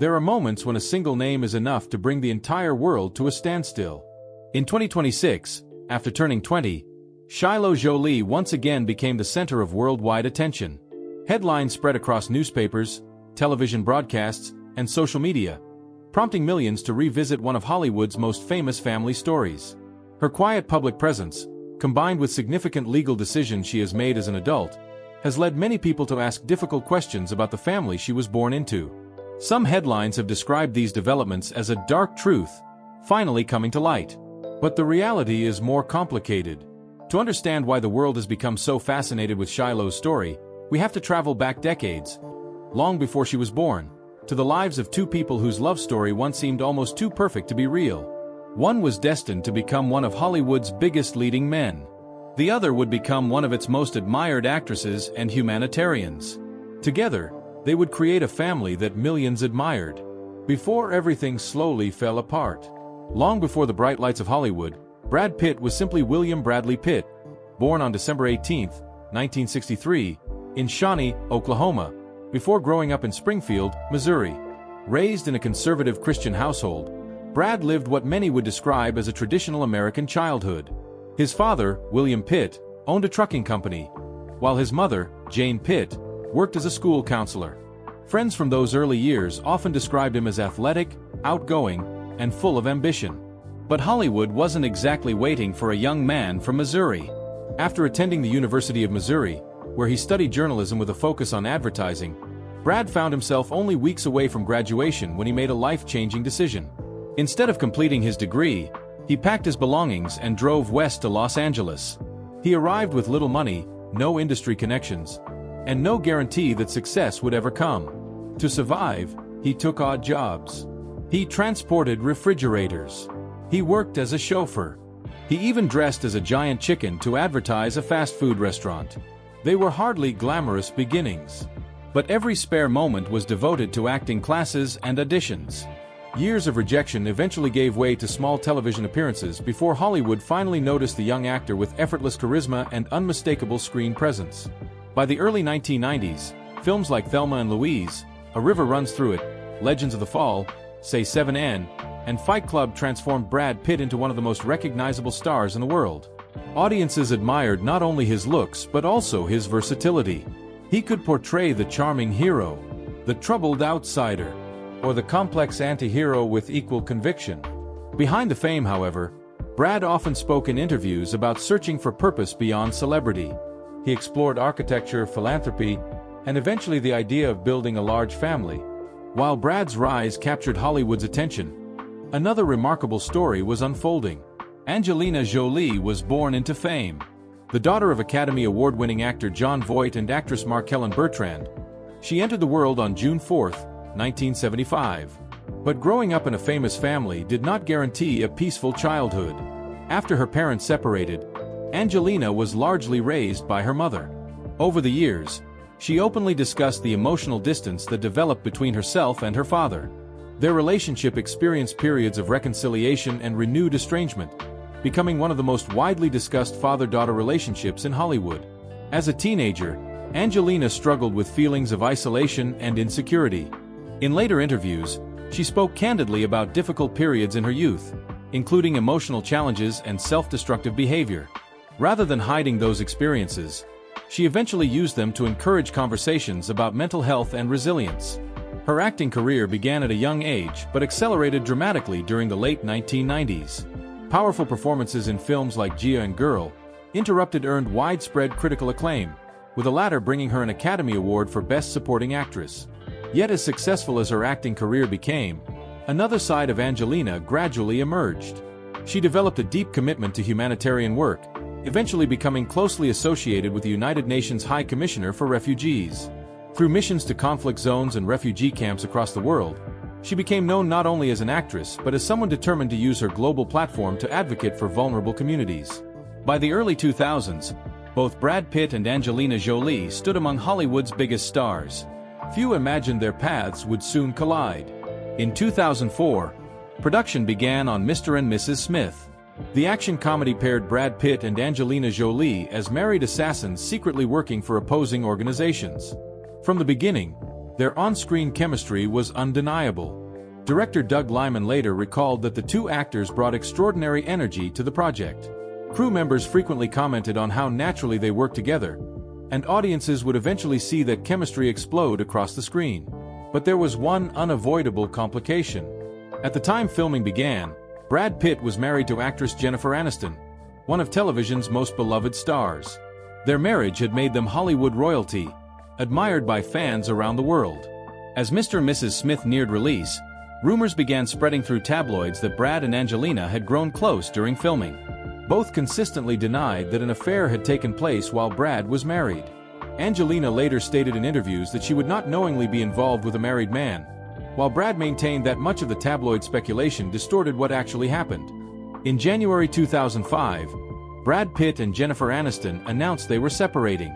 There are moments when a single name is enough to bring the entire world to a standstill. In 2026, after turning 20, Shiloh Jolie once again became the center of worldwide attention. Headlines spread across newspapers, television broadcasts, and social media, prompting millions to revisit one of Hollywood's most famous family stories. Her quiet public presence, combined with significant legal decisions she has made as an adult, has led many people to ask difficult questions about the family she was born into. Some headlines have described these developments as a dark truth, finally coming to light. But the reality is more complicated. To understand why the world has become so fascinated with Shiloh's story, we have to travel back decades, long before she was born, to the lives of two people whose love story once seemed almost too perfect to be real. One was destined to become one of Hollywood's biggest leading men. The other would become one of its most admired actresses and humanitarians. Together, they would create a family that millions admired. Before everything slowly fell apart. Long before the bright lights of Hollywood, Brad Pitt was simply William Bradley Pitt, born on December 18, 1963, in Shawnee, Oklahoma, before growing up in Springfield, Missouri. Raised in a conservative Christian household, Brad lived what many would describe as a traditional American childhood. His father, William Pitt, owned a trucking company, while his mother, Jane Pitt, worked as a school counselor. Friends from those early years often described him as athletic, outgoing, and full of ambition. But Hollywood wasn't exactly waiting for a young man from Missouri. After attending the University of Missouri, where he studied journalism with a focus on advertising, Brad found himself only weeks away from graduation when he made a life-changing decision. Instead of completing his degree, he packed his belongings and drove west to Los Angeles. He arrived with little money, no industry connections, and no guarantee that success would ever come. To survive, he took odd jobs. He transported refrigerators. He worked as a chauffeur. He even dressed as a giant chicken to advertise a fast food restaurant. They were hardly glamorous beginnings. But every spare moment was devoted to acting classes and auditions. Years of rejection eventually gave way to small television appearances before Hollywood finally noticed the young actor with effortless charisma and unmistakable screen presence. By the early 1990s, films like Thelma and Louise, A River Runs Through It, Legends of the Fall, Say 7N, and Fight Club transformed Brad Pitt into one of the most recognizable stars in the world. Audiences admired not only his looks but also his versatility. He could portray the charming hero, the troubled outsider, or the complex anti-hero with equal conviction. Behind the fame, however, Brad often spoke in interviews about searching for purpose beyond celebrity. He explored architecture, philanthropy, and eventually the idea of building a large family. While Brad's rise captured Hollywood's attention, another remarkable story was unfolding. Angelina Jolie was born into fame. The daughter of Academy Award-winning actor Jon Voight and actress Markellen Bertrand, she entered the world on June 4, 1975. But growing up in a famous family did not guarantee a peaceful childhood. After her parents separated, Angelina was largely raised by her mother. Over the years, she openly discussed the emotional distance that developed between herself and her father. Their relationship experienced periods of reconciliation and renewed estrangement, becoming one of the most widely discussed father-daughter relationships in Hollywood. As a teenager, Angelina struggled with feelings of isolation and insecurity. In later interviews, she spoke candidly about difficult periods in her youth, including emotional challenges and self-destructive behavior. Rather than hiding those experiences, she eventually used them to encourage conversations about mental health and resilience. Her acting career began at a young age but accelerated dramatically during the late 1990s. Powerful performances in films like Gia and Girl, Interrupted earned widespread critical acclaim, with the latter bringing her an Academy Award for Best Supporting Actress. Yet as successful as her acting career became, another side of Angelina gradually emerged. She developed a deep commitment to humanitarian work, eventually becoming closely associated with the United Nations High Commissioner for Refugees. Through missions to conflict zones and refugee camps across the world, she became known not only as an actress but as someone determined to use her global platform to advocate for vulnerable communities. By the early 2000s, both Brad Pitt and Angelina Jolie stood among Hollywood's biggest stars. Few imagined their paths would soon collide. In 2004, production began on Mr. and Mrs. Smith. The action comedy paired Brad Pitt and Angelina Jolie as married assassins secretly working for opposing organizations. From the beginning, Their on-screen chemistry was undeniable. Director Doug Liman later recalled that the two actors brought extraordinary energy to the project. Crew members frequently commented on how naturally they worked together, and audiences would eventually see that chemistry explode across the screen. But there was one unavoidable complication. At the time filming began, Brad Pitt was married to actress Jennifer Aniston, one of television's most beloved stars. Their marriage had made them Hollywood royalty, admired by fans around the world. As Mr. and Mrs. Smith neared release, rumors began spreading through tabloids that Brad and Angelina had grown close during filming. Both consistently denied that an affair had taken place while Brad was married. Angelina later stated in interviews that she would not knowingly be involved with a married man, while Brad maintained that much of the tabloid speculation distorted what actually happened. In January 2005, Brad Pitt and Jennifer Aniston announced they were separating.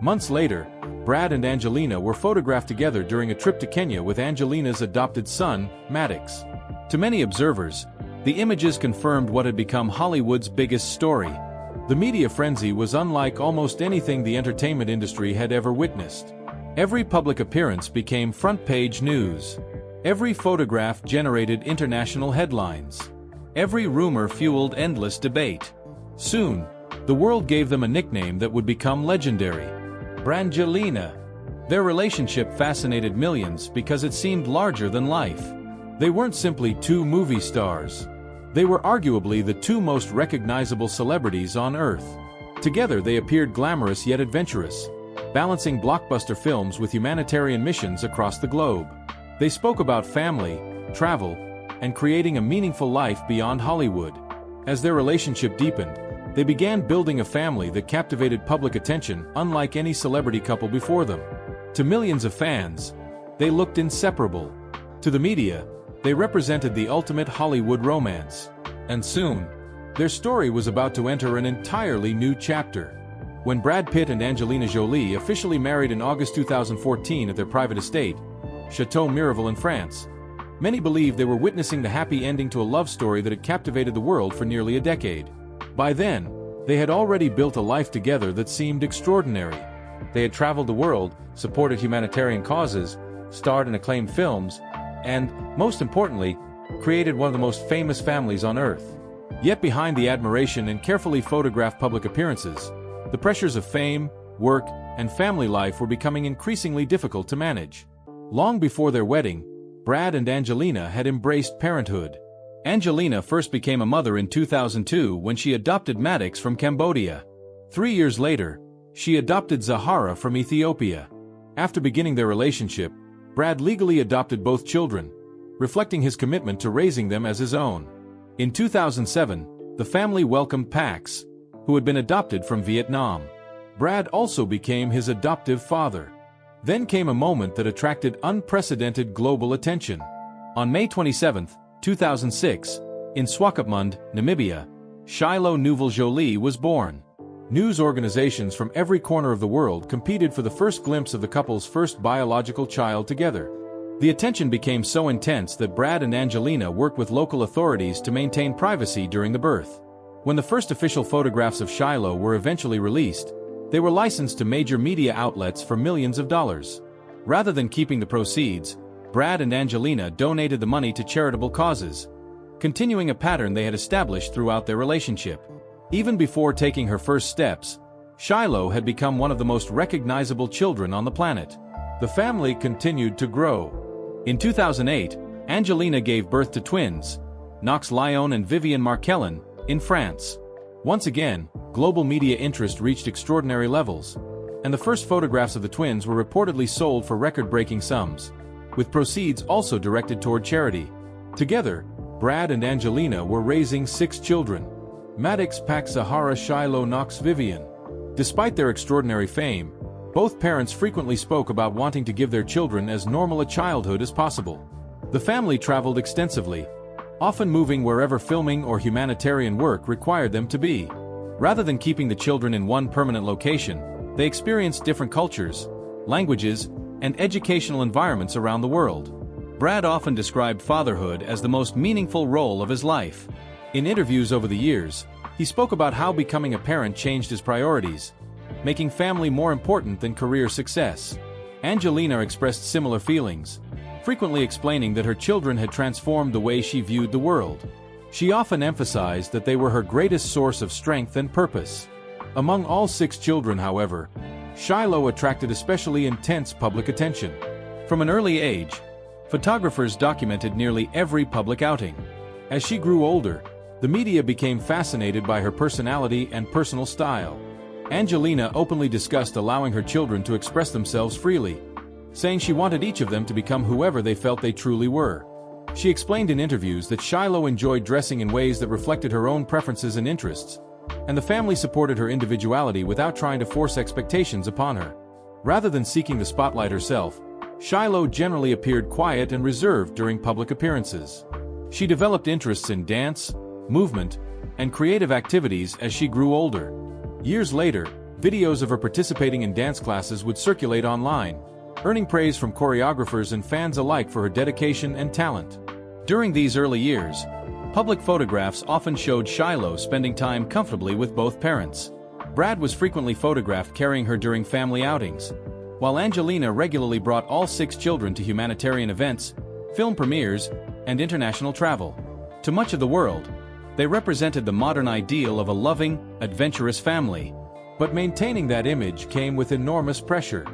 Months later, Brad and Angelina were photographed together during a trip to Kenya with Angelina's adopted son, Maddox. To many observers, the images confirmed what had become Hollywood's biggest story. The media frenzy was unlike almost anything the entertainment industry had ever witnessed. Every public appearance became front-page news. Every photograph generated international headlines. Every rumor fueled endless debate. Soon, the world gave them a nickname that would become legendary: Brangelina. Their relationship fascinated millions because it seemed larger than life. They weren't simply two movie stars. They were arguably the two most recognizable celebrities on Earth. Together they appeared glamorous yet adventurous, balancing blockbuster films with humanitarian missions across the globe. They spoke about family, travel, and creating a meaningful life beyond Hollywood. As their relationship deepened, they began building a family that captivated public attention unlike any celebrity couple before them. To millions of fans, they looked inseparable. To the media, they represented the ultimate Hollywood romance. And soon, their story was about to enter an entirely new chapter. When Brad Pitt and Angelina Jolie officially married in August 2014 at their private estate, Chateau Miraval in France, many believed they were witnessing the happy ending to a love story that had captivated the world for nearly a decade. By then, they had already built a life together that seemed extraordinary. They had traveled the world, supported humanitarian causes, starred in acclaimed films, and, most importantly, created one of the most famous families on Earth. Yet behind the admiration and carefully photographed public appearances, the pressures of fame, work, and family life were becoming increasingly difficult to manage. Long before their wedding, Brad and Angelina had embraced parenthood. Angelina first became a mother in 2002 when she adopted Maddox from Cambodia. 3 years later, she adopted Zahara from Ethiopia. After beginning their relationship, Brad legally adopted both children, reflecting his commitment to raising them as his own. In 2007, the family welcomed Pax, who had been adopted from Vietnam. Brad also became his adoptive father. Then came a moment that attracted unprecedented global attention. On May 27, 2006, in Swakopmund, Namibia, Shiloh Jolie was born. News organizations from every corner of the world competed for the first glimpse of the couple's first biological child together. The attention became so intense that Brad and Angelina worked with local authorities to maintain privacy during the birth. When the first official photographs of Shiloh were eventually released, they were licensed to major media outlets for millions of dollars. Rather than keeping the proceeds, Brad and Angelina donated the money to charitable causes, continuing a pattern they had established throughout their relationship. Even before taking her first steps, Shiloh had become one of the most recognizable children on the planet. The family continued to grow. In 2008, Angelina gave birth to twins, Knox Lyon and Vivian Markellen, in France. Once again, global media interest reached extraordinary levels, and the first photographs of the twins were reportedly sold for record-breaking sums, with proceeds also directed toward charity. Together, Brad and Angelina were raising 6 children: Maddox, Pax, Zahara, Shiloh, Knox, Vivian. Despite their extraordinary fame, both parents frequently spoke about wanting to give their children as normal a childhood as possible. The family traveled extensively, often moving wherever filming or humanitarian work required them to be. Rather than keeping the children in one permanent location, they experienced different cultures, languages, and educational environments around the world. Brad often described fatherhood as the most meaningful role of his life. In interviews over the years, he spoke about how becoming a parent changed his priorities, making family more important than career success. Angelina expressed similar feelings, frequently explaining that her children had transformed the way she viewed the world. She often emphasized that they were her greatest source of strength and purpose. Among all 6 children, however, Shiloh attracted especially intense public attention. From an early age, photographers documented nearly every public outing. As she grew older, the media became fascinated by her personality and personal style. Angelina openly discussed allowing her children to express themselves freely, saying she wanted each of them to become whoever they felt they truly were. She explained in interviews that Shiloh enjoyed dressing in ways that reflected her own preferences and interests, and the family supported her individuality without trying to force expectations upon her. Rather than seeking the spotlight herself, Shiloh generally appeared quiet and reserved during public appearances. She developed interests in dance, movement, and creative activities as she grew older. Years later, videos of her participating in dance classes would circulate online, earning praise from choreographers and fans alike for her dedication and talent. During these early years, public photographs often showed Shiloh spending time comfortably with both parents. Brad was frequently photographed carrying her during family outings, while Angelina regularly brought all 6 children to humanitarian events, film premieres, and international travel. To much of the world, they represented the modern ideal of a loving, adventurous family. But maintaining that image came with enormous pressure.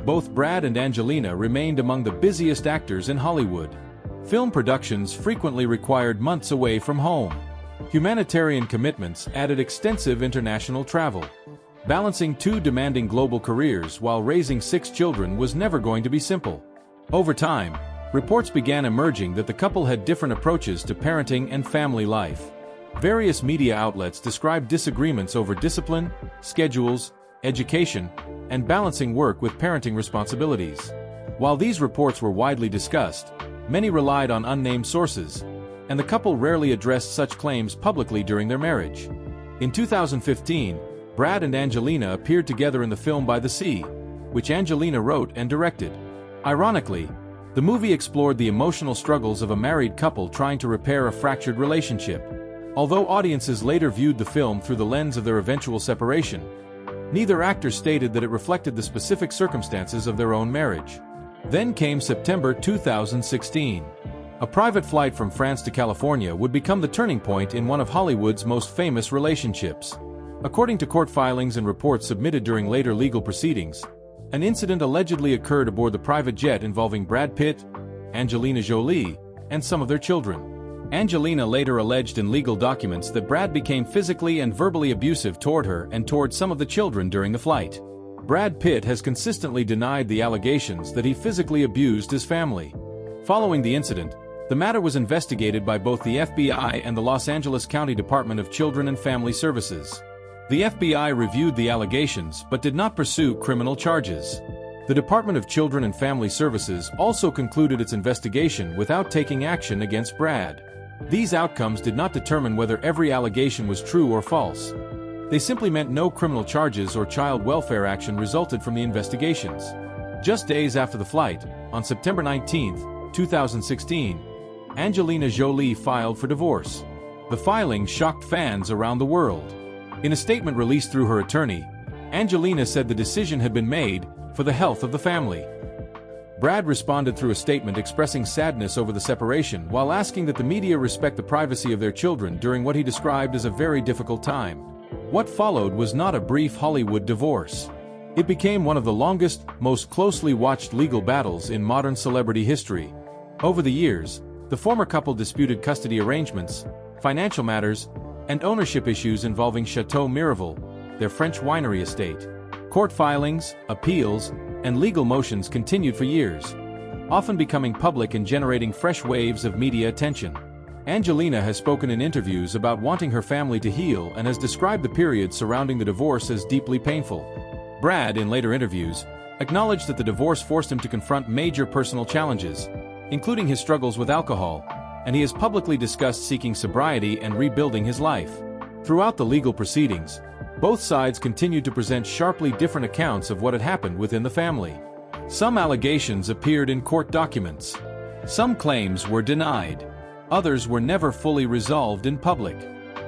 Both Brad and Angelina remained among the busiest actors in Hollywood. Film productions frequently required months away from home. Humanitarian commitments added extensive international travel. Balancing 2 demanding global careers while raising 6 children was never going to be simple. Over time, reports began emerging that the couple had different approaches to parenting and family life. Various media outlets described disagreements over discipline, schedules, education, and balancing work with parenting responsibilities. While these reports were widely discussed, many relied on unnamed sources, and the couple rarely addressed such claims publicly during their marriage. In 2015, Brad and Angelina appeared together in the film By the Sea, which Angelina wrote and directed. Ironically, the movie explored the emotional struggles of a married couple trying to repair a fractured relationship. Although audiences later viewed the film through the lens of their eventual separation, neither actor stated that it reflected the specific circumstances of their own marriage. Then came September 2016. A private flight from France to California would become the turning point in one of Hollywood's most famous relationships. According to court filings and reports submitted during later legal proceedings, an incident allegedly occurred aboard the private jet involving Brad Pitt, Angelina Jolie, and some of their children. Angelina later alleged in legal documents that Brad became physically and verbally abusive toward her and toward some of the children during the flight. Brad Pitt has consistently denied the allegations that he physically abused his family. Following the incident, the matter was investigated by both the FBI and the Los Angeles County Department of Children and Family Services. The FBI reviewed the allegations but did not pursue criminal charges. The Department of Children and Family Services also concluded its investigation without taking action against Brad. These outcomes did not determine whether every allegation was true or false. They simply meant no criminal charges or child welfare action resulted from the investigations. Just days after the flight, on September 19, 2016, Angelina Jolie filed for divorce. The filing shocked fans around the world. In a statement released through her attorney, Angelina said the decision had been made for the health of the family. Brad responded through a statement expressing sadness over the separation while asking that the media respect the privacy of their children during what he described as a very difficult time. What followed was not a brief Hollywood divorce. It became one of the longest, most closely watched legal battles in modern celebrity history. Over the years, the former couple disputed custody arrangements, financial matters, and ownership issues involving Chateau Miraval, their French winery estate. Court filings, appeals, and legal motions continued for years, often becoming public and generating fresh waves of media attention. Angelina has spoken in interviews about wanting her family to heal and has described the period surrounding the divorce as deeply painful. Brad, in later interviews, acknowledged that the divorce forced him to confront major personal challenges, including his struggles with alcohol, and he has publicly discussed seeking sobriety and rebuilding his life. Throughout the legal proceedings, both sides continued to present sharply different accounts of what had happened within the family. Some allegations appeared in court documents. Some claims were denied. Others were never fully resolved in public.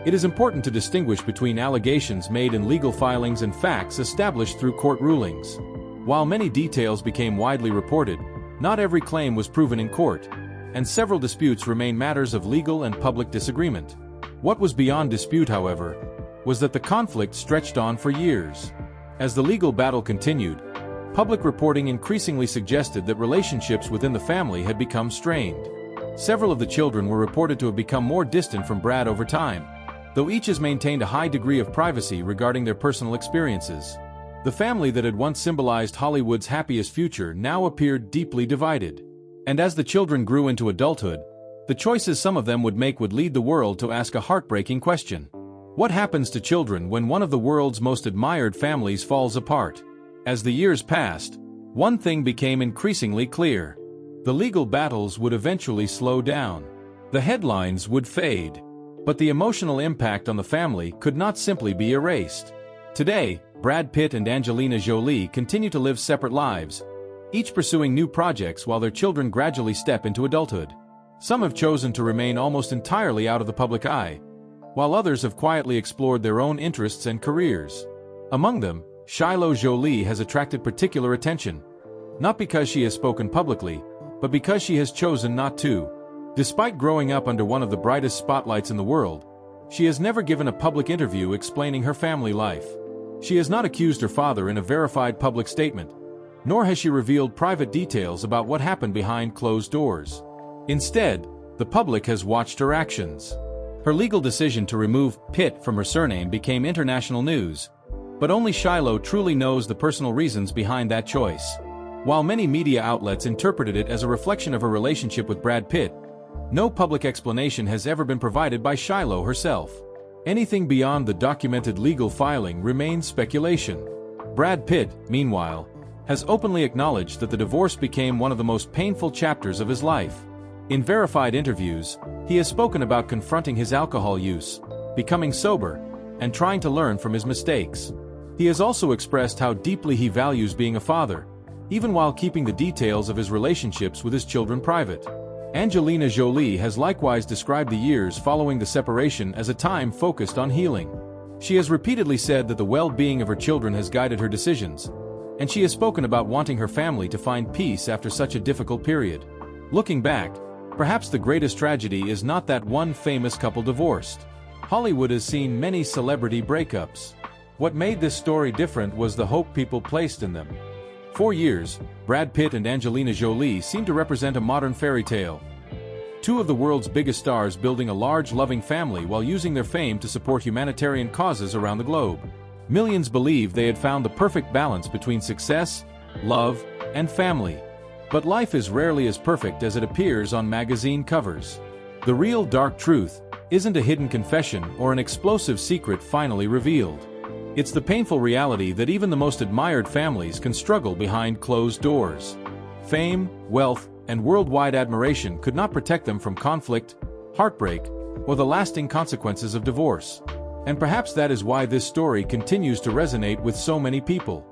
It is important to distinguish between allegations made in legal filings and facts established through court rulings. While many details became widely reported, not every claim was proven in court, and several disputes remain matters of legal and public disagreement. What was beyond dispute, however, was that the conflict stretched on for years. As the legal battle continued, public reporting increasingly suggested that relationships within the family had become strained. Several of the children were reported to have become more distant from Brad over time, though each has maintained a high degree of privacy regarding their personal experiences. The family that had once symbolized Hollywood's happiest future now appeared deeply divided. And as the children grew into adulthood, the choices some of them would make would lead the world to ask a heartbreaking question. What happens to children when one of the world's most admired families falls apart? As the years passed, one thing became increasingly clear. The legal battles would eventually slow down. The headlines would fade. But the emotional impact on the family could not simply be erased. Today, Brad Pitt and Angelina Jolie continue to live separate lives, each pursuing new projects while their children gradually step into adulthood. Some have chosen to remain almost entirely out of the public eye, while others have quietly explored their own interests and careers. Among them, Shiloh Jolie has attracted particular attention, not because she has spoken publicly, but because she has chosen not to. Despite growing up under one of the brightest spotlights in the world, she has never given a public interview explaining her family life. She has not accused her father in a verified public statement, nor has she revealed private details about what happened behind closed doors. Instead, the public has watched her actions. Her legal decision to remove Pitt from her surname became international news, but only Shiloh truly knows the personal reasons behind that choice. While many media outlets interpreted it as a reflection of her relationship with Brad Pitt, no public explanation has ever been provided by Shiloh herself. Anything beyond the documented legal filing remains speculation. Brad Pitt, meanwhile, has openly acknowledged that the divorce became one of the most painful chapters of his life. In verified interviews, he has spoken about confronting his alcohol use, becoming sober, and trying to learn from his mistakes. He has also expressed how deeply he values being a father, even while keeping the details of his relationships with his children private. Angelina Jolie has likewise described the years following the separation as a time focused on healing. She has repeatedly said that the well-being of her children has guided her decisions, and she has spoken about wanting her family to find peace after such a difficult period. Looking back, perhaps the greatest tragedy is not that one famous couple divorced. Hollywood has seen many celebrity breakups. What made this story different was the hope people placed in them. For years, Brad Pitt and Angelina Jolie seem to represent a modern fairy tale. Two of the world's biggest stars building a large, loving family while using their fame to support humanitarian causes around the globe. Millions believe they had found the perfect balance between success, love, and family. But life is rarely as perfect as it appears on magazine covers. The real dark truth isn't a hidden confession or an explosive secret finally revealed. It's the painful reality that even the most admired families can struggle behind closed doors. Fame, wealth, and worldwide admiration could not protect them from conflict, heartbreak, or the lasting consequences of divorce. And perhaps that is why this story continues to resonate with so many people.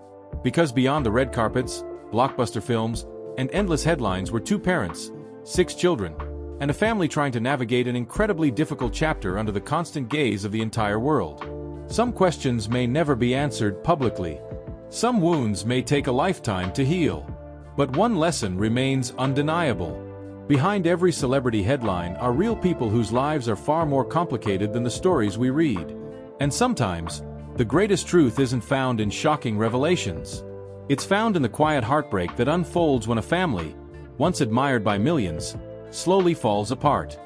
Because beyond the red carpets, blockbuster films, and endless headlines were two parents, 6 children, and a family trying to navigate an incredibly difficult chapter under the constant gaze of the entire world. Some questions may never be answered publicly. Some wounds may take a lifetime to heal. But one lesson remains undeniable. Behind every celebrity headline are real people whose lives are far more complicated than the stories we read. And sometimes, the greatest truth isn't found in shocking revelations. It's found in the quiet heartbreak that unfolds when a family, once admired by millions, slowly falls apart.